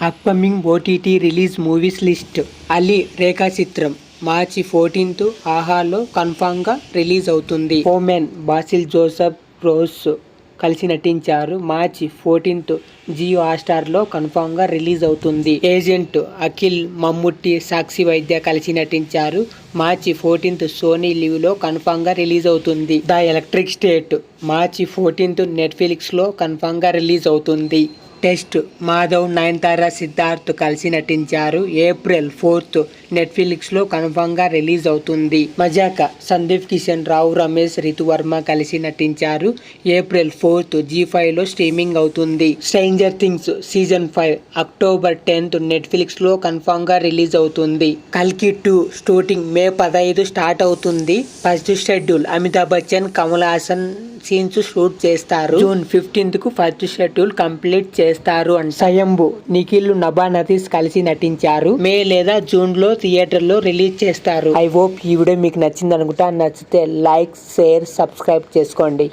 Upcoming OTT release movies list. Ali Rekha చిత్రం March 14 ఆహాలో కన్ఫామ్గా రిలీజ్ అవుతుంది. ఓమెన్ బాసిల్ జోసెఫ్ రోస్ కలిసి నటించారు. మార్చి 14 జియో హాట్‌స్టార్లో కన్ఫామ్గా రిలీజ్ అవుతుంది. ఏజెంట్ అఖిల్, మమ్ముట్టి, సాక్షి వైద్య కలిసి నటించారు. మార్చి 14 సోనీ లివ్లో కన్ఫామ్గా రిలీజ్ అవుతుంది. ద ఎలక్ట్రిక్ స్టేట్ మార్చి 14 నెట్ఫ్లిక్స్లో కన్ఫామ్గా రిలీజ్ అవుతుంది. టెస్ట్ మాధవ్, నయనతార, సిద్ధార్థ్ కలిసి నటించారు. ఏప్రిల్ 4 నెట్ఫ్లిక్స్లో కన్ఫామ్గా రిలీజ్ అవుతుంది. మజాకా సందీప్ కిషన్, రావు రమేష్, రితువర్మ కలిసి నటించారు. ఏప్రిల్ 4 జీ5లో స్ట్రీమింగ్ అవుతుంది. స్ట్రేంజర్ థింగ్స్ సీజన్ 5 అక్టోబర్ 10 నెట్ఫ్లిక్స్లో కన్ఫామ్గా రిలీజ్ అవుతుంది. కల్కి 2 షూటింగ్ మే 15 స్టార్ట్ అవుతుంది. First schedule Amitabh Bachchan, Kamal Haasan scenes shoot చేస్తారు. జూన్ 15 ఫస్ట్ షెడ్యూల్ కంప్లీట్ చేస్తారు. అండ్ స్వయంభు, నిఖిల్, నభా నతీష్ కలిసి నటించారు. మే లేదా జూన్లో థియేటర్లో రిలీజ్ చేస్తారు. ఐ హోప్ ఈ వీడియో మీకు నచ్చింది అనుకుంటా. నచ్చితే లైక్, షేర్, సబ్స్క్రైబ్ చేసుకోండి.